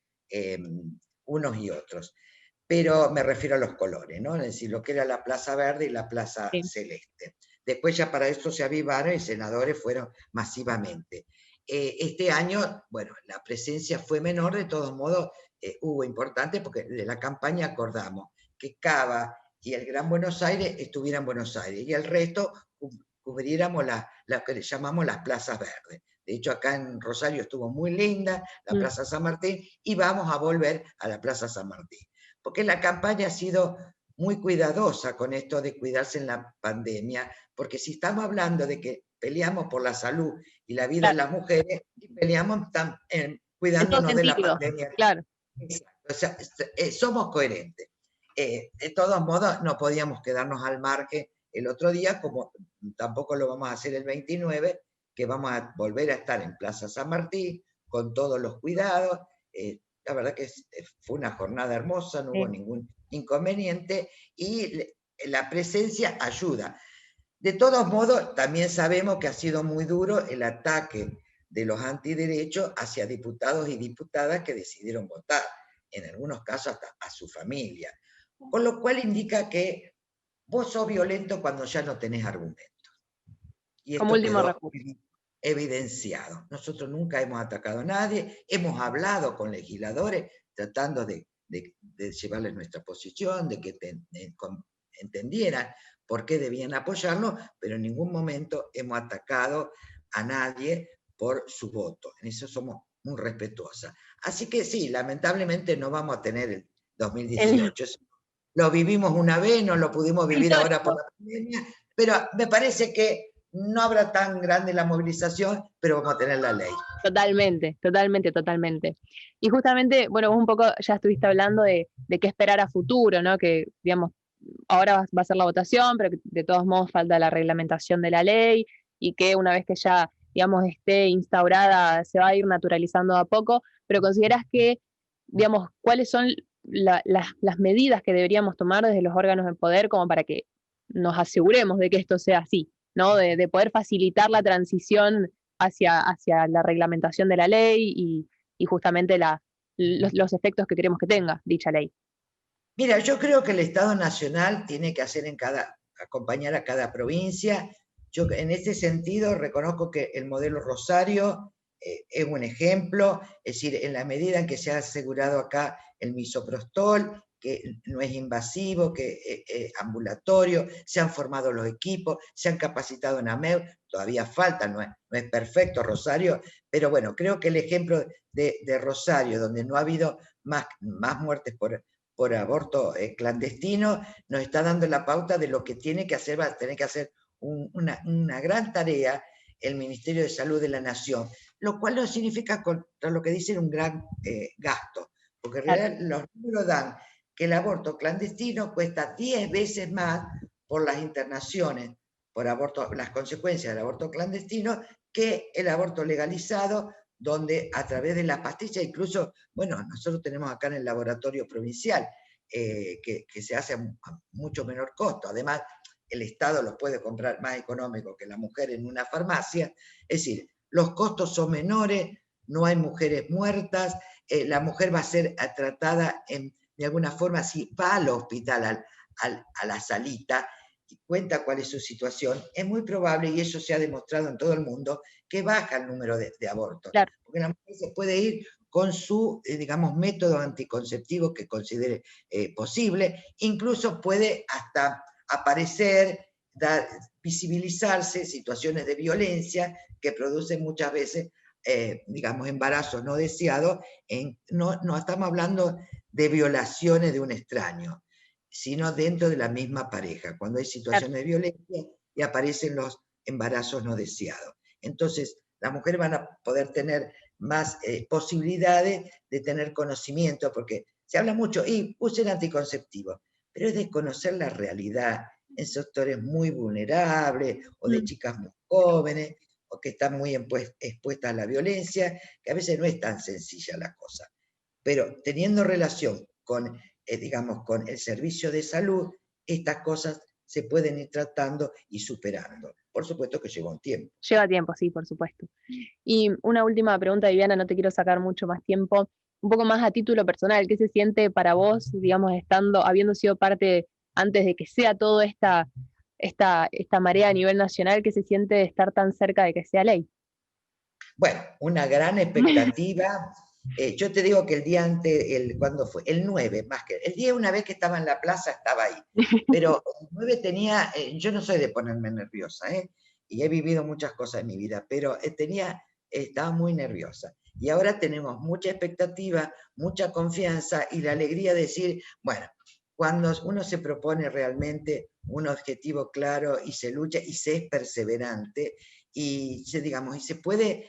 unos y otros. Pero me refiero a los colores, ¿no? Es decir, lo que era la Plaza Verde y la Plaza Celeste. Después ya para esto se avivaron y senadores fueron masivamente. Este año, bueno, la presencia fue menor, de todos modos hubo importante, porque de la campaña acordamos que Cava y el Gran Buenos Aires estuvieran en Buenos Aires, y el resto cubriéramos lo que le llamamos las plazas verdes. De hecho, acá en Rosario estuvo muy linda la Plaza San Martín, y vamos a volver a la Plaza San Martín. Porque la campaña ha sido muy cuidadosa con esto de cuidarse en la pandemia, porque si estamos hablando de que peleamos por la salud y la vida de las mujeres, y peleamos cuidándonos de la pandemia. Claro. O sea, somos coherentes. De todos modos, no podíamos quedarnos al margen el otro día, como tampoco lo vamos a hacer el 29, que vamos a volver a estar en Plaza San Martín, con todos los cuidados. La verdad que fue una jornada hermosa, no hubo ningún inconveniente, y la presencia ayuda. De todos modos, también sabemos que ha sido muy duro el ataque de los antiderechos hacia diputados y diputadas que decidieron votar, en algunos casos hasta a su familia. Con lo cual indica que vos sos violento cuando ya no tenés argumentos. Y esto como último quedó recurso. Evidenciado. Nosotros nunca hemos atacado a nadie, hemos hablado con legisladores tratando de llevarles nuestra posición, de que entendieran por qué debían apoyarnos, pero en ningún momento hemos atacado a nadie por su voto. En eso somos muy respetuosas. Así que sí, lamentablemente no vamos a tener el 2018. Lo vivimos una vez, no lo pudimos vivir ahora por la pandemia, pero me parece que no habrá tan grande la movilización, pero vamos a tener la ley. Totalmente, totalmente, totalmente. Y justamente, bueno, vos un poco ya estuviste hablando de qué esperar a futuro, ¿no? Que, digamos, ahora va a ser la votación, pero que de todos modos falta la reglamentación de la ley, y que una vez que ya, digamos, esté instaurada, se va a ir naturalizando a poco, pero consideras que, digamos, ¿cuáles son las medidas que deberíamos tomar desde los órganos de poder como para que nos aseguremos de que esto sea así, ¿no? De poder facilitar la transición hacia la reglamentación de la ley y justamente los efectos que queremos que tenga dicha ley? Mira, yo creo que el Estado Nacional tiene que hacer acompañar a cada provincia. Yo en ese sentido reconozco que el modelo Rosario es un ejemplo, es decir, en la medida en que se ha asegurado acá el misoprostol, que no es invasivo, que es ambulatorio, se han formado los equipos, se han capacitado en AMEU, todavía falta, no es perfecto Rosario, pero bueno, creo que el ejemplo de Rosario, donde no ha habido más muertes por aborto clandestino, nos está dando la pauta de lo que tiene que hacer, va a tener que hacer una gran tarea el Ministerio de Salud de la Nación, lo cual no significa, contra lo que dicen, un gran gasto, porque en realidad los números dan que el aborto clandestino cuesta 10 veces más por las internaciones, por aborto, las consecuencias del aborto clandestino, que el aborto legalizado, donde a través de la pastilla, incluso, bueno, nosotros tenemos acá en el laboratorio provincial, que se hace a mucho menor costo. Además, el Estado lo puede comprar más económico que la mujer en una farmacia. Es decir, los costos son menores, no hay mujeres muertas, la mujer va a ser tratada de alguna forma, si va al hospital, a la salita, y cuenta cuál es su situación, es muy probable, y eso se ha demostrado en todo el mundo, que baja el número de abortos. Claro. Porque la mujer se puede ir con su, digamos, método anticonceptivo que considere posible, incluso puede hasta aparecer, visibilizarse situaciones de violencia que producen muchas veces, digamos, embarazos no deseados. No estamos hablando de violaciones de un extraño, sino dentro de la misma pareja, cuando hay situaciones de violencia y aparecen los embarazos no deseados. Entonces, las mujeres van a poder tener más posibilidades de tener conocimiento, porque se habla mucho, y usen anticonceptivos, pero es desconocer la realidad en sectores muy vulnerables, o de chicas muy jóvenes, o que están muy expuestas a la violencia, que a veces no es tan sencilla la cosa. Pero teniendo relación con, digamos, con el servicio de salud, estas cosas se pueden ir tratando y superando. Por supuesto que lleva un tiempo. Lleva tiempo, sí, por supuesto. Y una última pregunta, Viviana, no te quiero sacar mucho más tiempo, un poco más a título personal, ¿qué se siente para vos, digamos, habiendo sido parte, antes de que sea toda esta marea a nivel nacional, qué se siente de estar tan cerca de que sea ley? Bueno, una gran expectativa. Yo te digo que el día antes, ¿cuándo fue? El 9, más que el día una vez que estaba en la plaza estaba ahí, pero el 9 tenía, yo no soy de ponerme nerviosa, y he vivido muchas cosas en mi vida, pero estaba muy nerviosa. Y ahora tenemos mucha expectativa, mucha confianza y la alegría de decir, bueno, cuando uno se propone realmente un objetivo claro y se lucha y se es perseverante y se puede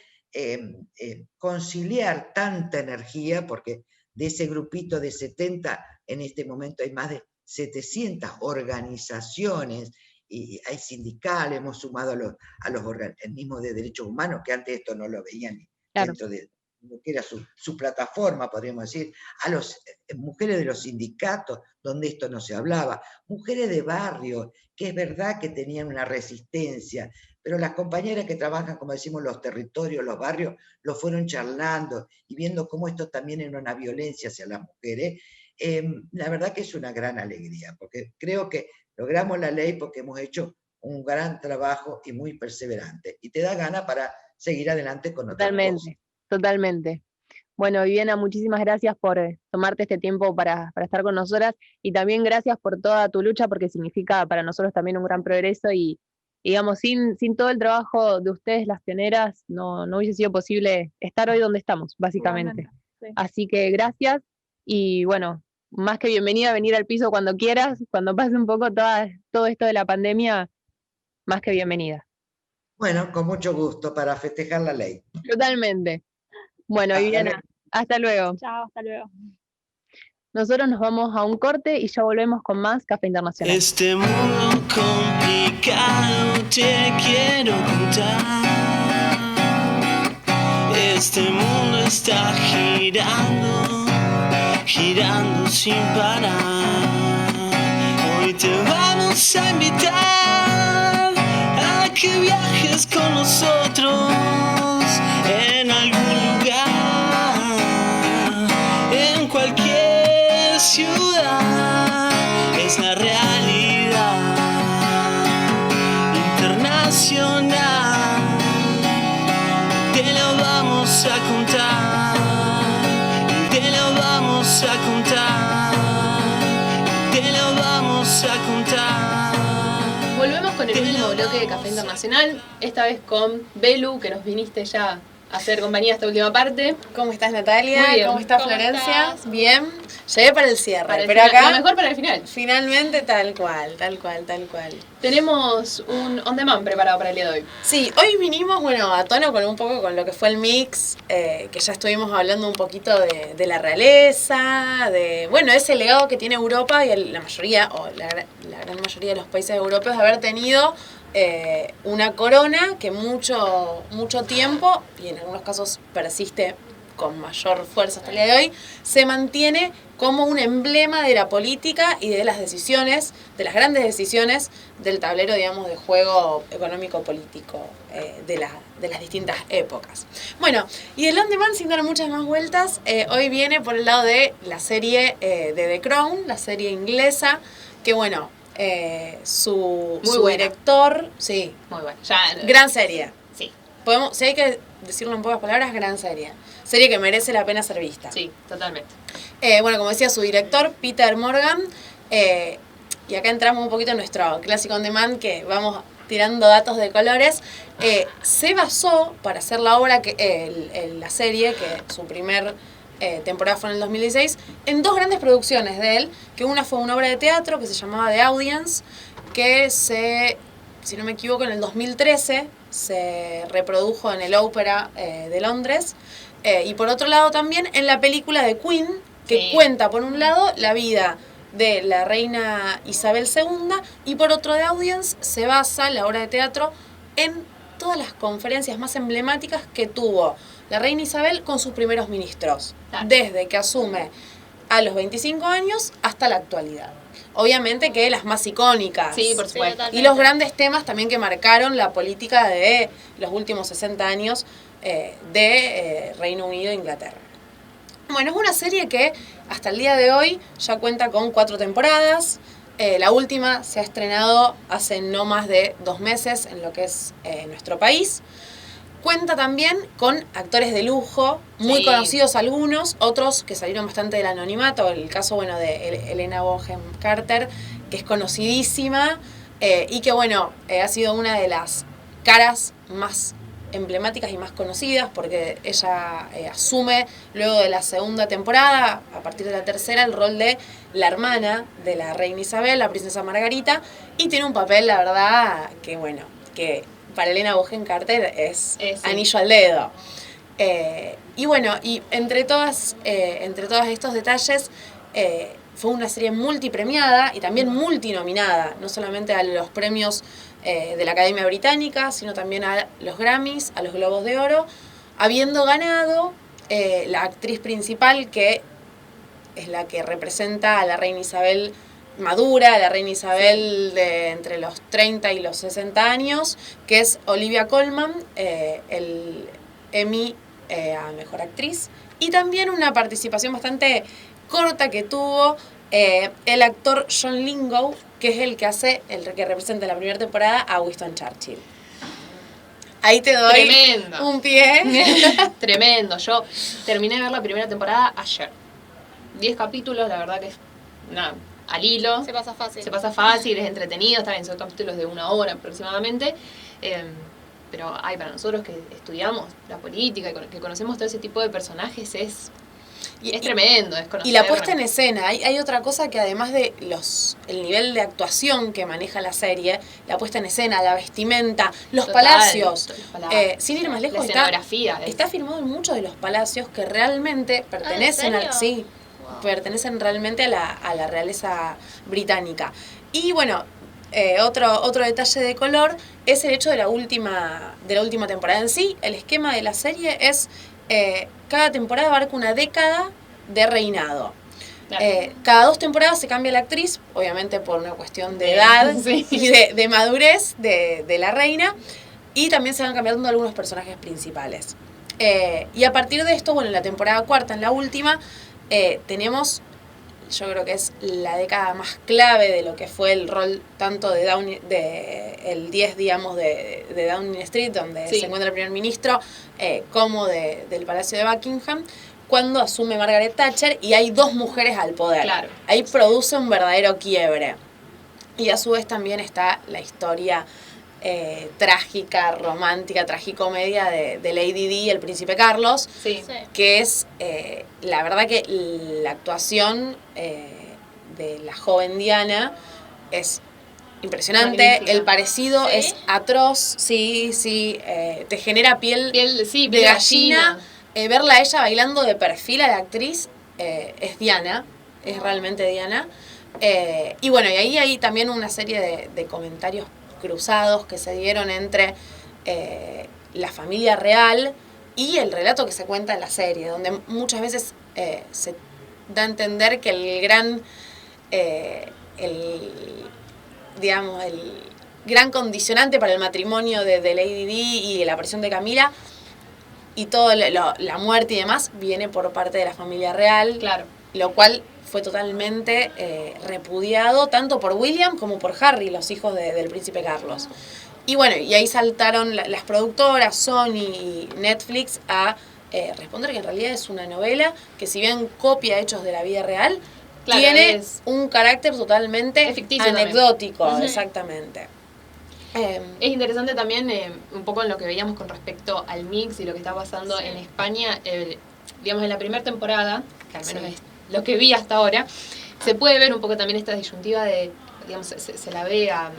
conciliar tanta energía, porque de ese grupito de 70, en este momento hay más de 700 organizaciones, y hay sindicales, hemos sumado a los organismos de derechos humanos, que antes esto no lo veían dentro de lo que era su plataforma, podríamos decir, a las mujeres de los sindicatos, donde esto no se hablaba, mujeres de barrio, que es verdad que tenían una resistencia, pero las compañeras que trabajan, como decimos, los territorios, los barrios, lo fueron charlando y viendo cómo esto también era una violencia hacia las mujeres. La verdad que es una gran alegría, porque creo que logramos la ley porque hemos hecho un gran trabajo y muy perseverante. Y te da ganas para seguir adelante con otras cosas. Totalmente. Bueno, Viviana, muchísimas gracias por tomarte este tiempo para estar con nosotras, y también gracias por toda tu lucha, porque significa para nosotros también un gran progreso, y digamos, sin todo el trabajo de ustedes, las pioneras, no hubiese sido posible estar hoy donde estamos, básicamente. Sí. Así que gracias, y bueno, más que bienvenida a venir al piso cuando quieras, cuando pase un poco todo esto de la pandemia, más que bienvenida. Bueno, con mucho gusto para festejar la ley. Totalmente. Bueno, Viviana, hasta luego. Chao, hasta luego. Nosotros nos vamos a un corte y ya volvemos con más Café Internacional. Este mundo complicado te quiero contar. Este mundo está girando, girando sin parar. Hoy te vamos a invitar a que viajes con nosotros en algún lugar, en cualquier ciudad. Es la realidad internacional. Te lo vamos a contar, te lo vamos a contar, te lo vamos a contar. Volvemos con el último bloque de Café Internacional, esta vez con Belu, que nos viniste ya a hacer compañía esta última parte. ¿Cómo estás, Natalia? Muy bien. ¿Cómo estás, ¿Cómo Florencia? estás? Bien. Llegué para el cierre, Para el pero final, acá lo mejor para el final. finalmente tal cual. Tenemos un on demand preparado para el día de hoy. Sí, hoy vinimos, bueno, a tono con un poco con lo que fue el mix, que ya estuvimos hablando un poquito de la realeza, de, bueno, ese legado que tiene Europa y la mayoría, o la gran mayoría de los países europeos, de haber tenido una corona que mucho tiempo, y en algunos casos persiste con mayor fuerza hasta el día de hoy, se mantiene como un emblema de la política y de las decisiones, de las grandes decisiones del tablero, digamos, de juego económico-político de las distintas épocas. Bueno, y el on demand, sin dar muchas más vueltas, hoy viene por el lado de la serie de The Crown, la serie inglesa, que bueno, su director, sí, Muy bueno. gran serie. Sí. Si hay que decirlo en pocas palabras, gran serie. Serie que merece la pena ser vista. Sí, totalmente. Bueno, como decía su director, Peter Morgan, y acá entramos un poquito en nuestro clásico on demand, que vamos tirando datos de colores, se basó para hacer la obra, la serie, que su primer temporada fue en el 2016, en dos grandes producciones de él, que una fue una obra de teatro que se llamaba The Audience, que si no me equivoco, en el 2013 se reprodujo en el Ópera de Londres, y por otro lado también en la película de Queen, que cuenta por un lado la vida de la reina Isabel II, y por otro de Audience se basa la obra de teatro en todas las conferencias más emblemáticas que tuvo la reina Isabel con sus primeros ministros, desde que asume a los 25 años hasta la actualidad. Obviamente que las más icónicas. Sí, por supuesto. Y los grandes temas también que marcaron la política de los últimos 60 años de Reino Unido e Inglaterra. Bueno, es una serie que hasta el día de hoy ya cuenta con 4 temporadas. La última se ha estrenado hace no más de 2 meses en lo que es nuestro país. Cuenta también con actores de lujo, muy conocidos algunos, otros que salieron bastante del anonimato. El caso, bueno, de Helena Bonham Carter, que es conocidísima y que, bueno, ha sido una de las caras más emblemáticas y más conocidas, porque ella asume luego de la segunda temporada, a partir de la tercera, el rol de la hermana de la reina Isabel, la princesa Margarita, y tiene un papel, la verdad, que bueno, que para Helena Bonham Carter es anillo al dedo. Y bueno, y entre todos estos detalles, fue una serie multipremiada y también multinominada, no solamente a los premios de la Academia Británica, sino también a los Grammys, a los Globos de Oro, habiendo ganado la actriz principal, que es la que representa a la reina Isabel madura, la reina Isabel de entre los 30 y los 60 años, que es Olivia Colman, el Emmy a Mejor Actriz, y también una participación bastante corta que tuvo el actor John Lithgow, que es el que representa en la primera temporada a Winston Churchill. Ahí te doy un pie. Tremendo. Yo terminé de ver la primera temporada ayer. 10 capítulos, la verdad que es al hilo. Se pasa fácil. Se pasa fácil, es entretenido, están en son capítulos de 1 hora aproximadamente. Pero para nosotros que estudiamos la política y que conocemos todo ese tipo de personajes es tremendo, es conocer. Y la puesta en escena, hay otra cosa que además de el nivel de actuación que maneja la serie, la puesta en escena, la vestimenta, los palacios. Sin ir más lejos, la escenografía. Está filmado en muchos de los palacios que realmente pertenecen pertenecen realmente a la realeza británica. Y bueno, otro detalle de color es el hecho de la última temporada en sí. El esquema de la serie es cada temporada abarca una década de reinado. Claro. Cada 2 temporadas se cambia la actriz, obviamente por una cuestión de edad y de madurez de la reina, y también se van cambiando algunos personajes principales. Y a partir de esto, bueno, en la temporada 4, en la última, tenemos, yo creo que es la década más clave de lo que fue el rol tanto el 10, digamos, de Downing Street, donde se encuentra el primer ministro, como del Palacio de Buckingham, cuando asume Margaret Thatcher y hay 2 mujeres al poder. Claro. Ahí produce un verdadero quiebre. Y a su vez también está la historia trágica, romántica, tragicomedia de Lady Di y el príncipe Carlos, que es la verdad que la actuación de la joven Diana es impresionante. Magnífica. El parecido es atroz, te genera piel de gallina. Verla a ella bailando de perfil a la actriz es Diana, es realmente Diana. Y bueno, y ahí hay también una serie de comentarios cruzados que se dieron entre la familia real y el relato que se cuenta en la serie, donde muchas veces se da a entender que el gran condicionante para el matrimonio de Lady Di y la aparición de Camila y toda la muerte y demás viene por parte de la familia real, claro, lo cual fue totalmente repudiado tanto por William como por Harry, los hijos del príncipe Carlos. Y bueno, y ahí saltaron las productoras, Sony y Netflix a responder que en realidad es una novela que, si bien copia hechos de la vida real, claro, tiene un carácter totalmente anecdótico, exactamente. Es interesante también un poco en lo que veíamos con respecto al mix y lo que está pasando en España, digamos en la primera temporada, que al menos es lo que vi hasta ahora, se puede ver un poco también esta disyuntiva de, digamos, se la ve a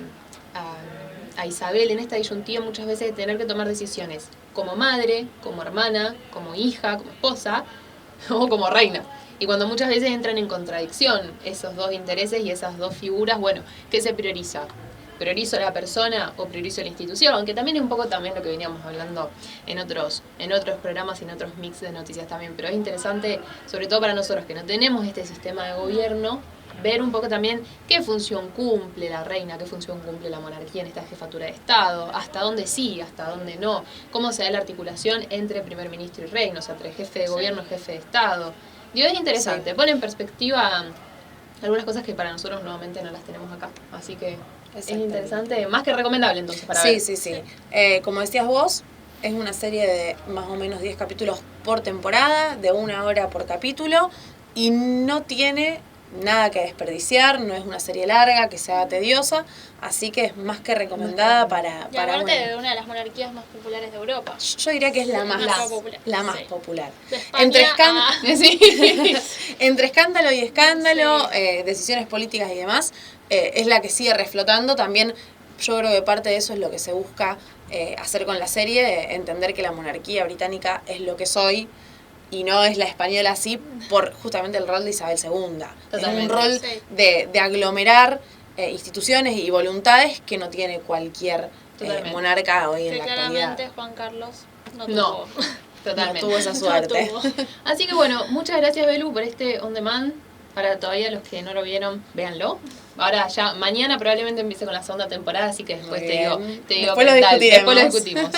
Isabel en esta disyuntiva muchas veces de tener que tomar decisiones como madre, como hermana, como hija, como esposa o como reina. Y cuando muchas veces entran en contradicción esos 2 intereses y esas 2 figuras, bueno, ¿qué se prioriza? ¿Priorizo a la persona o priorizo a la institución? Aunque también es un poco también lo que veníamos hablando en otros programas y en otros mix de noticias también. Pero es interesante, sobre todo para nosotros que no tenemos este sistema de gobierno, ver un poco también qué función cumple la reina, qué función cumple la monarquía en esta jefatura de Estado, hasta dónde sí, hasta dónde no, cómo se da la articulación entre primer ministro y reina, o sea, entre jefe de gobierno y jefe de Estado. Digo, es interesante, pone en perspectiva algunas cosas que para nosotros nuevamente no las tenemos acá. Así que es interesante, más que recomendable entonces para ver. Sí. Como decías vos, Es una serie de más o menos 10 capítulos por temporada, de 1 hora por capítulo, y no tiene nada que desperdiciar, no es una serie larga que sea tediosa, así que es más que recomendada para Y aparte bueno, de una de las monarquías más populares de Europa. yo diría que es la más popular. la más Sí. popular. De España Entre, Sí. entre escándalo y escándalo, Sí. decisiones políticas y demás, es la que sigue reflotando. También yo creo que parte de eso es lo que se busca hacer con la serie, entender que la monarquía británica es lo que soy y no es la española así por justamente el rol de Isabel II. Es un rol sí. de aglomerar instituciones y voluntades que no tiene cualquier Totalmente. monarca hoy en Que la claramente actualidad. Juan Carlos no No. tuvo. Totalmente. No tuvo esa suerte. No tuvo. Así que bueno, muchas gracias Belu por este on demand. Para todavía los que no lo vieron, véanlo. Ahora ya, mañana probablemente empiece con la segunda temporada, así que después Muy te digo, bien. después lo discutiremos. discutimos.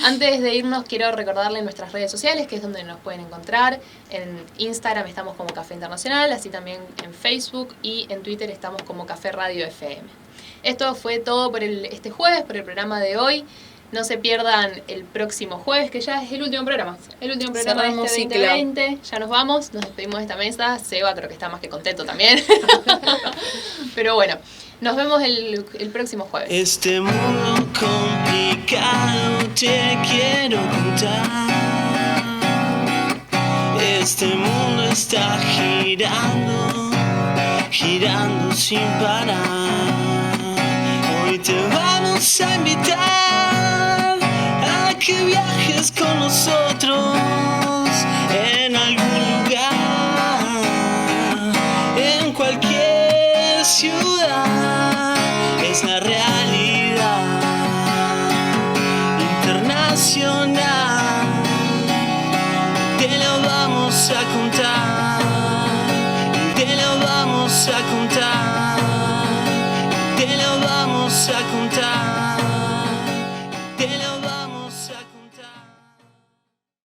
Antes de irnos, quiero recordarles nuestras redes sociales, que es donde nos pueden encontrar. En Instagram estamos como Café Internacional, así también en Facebook, y en Twitter estamos como Café Radio FM. Esto fue todo por este jueves, por el programa de hoy. No se pierdan el próximo jueves, que ya es el último programa. El último programa de Cerramos este ciclo. 2020. Ya nos vamos, nos despedimos de esta mesa. Seba creo que está más que contento también. Pero bueno, nos vemos el próximo jueves. Este mundo complicado te quiero contar. Este mundo está girando, girando sin parar. Hoy te vamos a invitar a que viajes con nosotros en algún lugar, en cualquier ciudad. Es la realidad internacional. Te lo vamos a contar, te lo vamos a contar.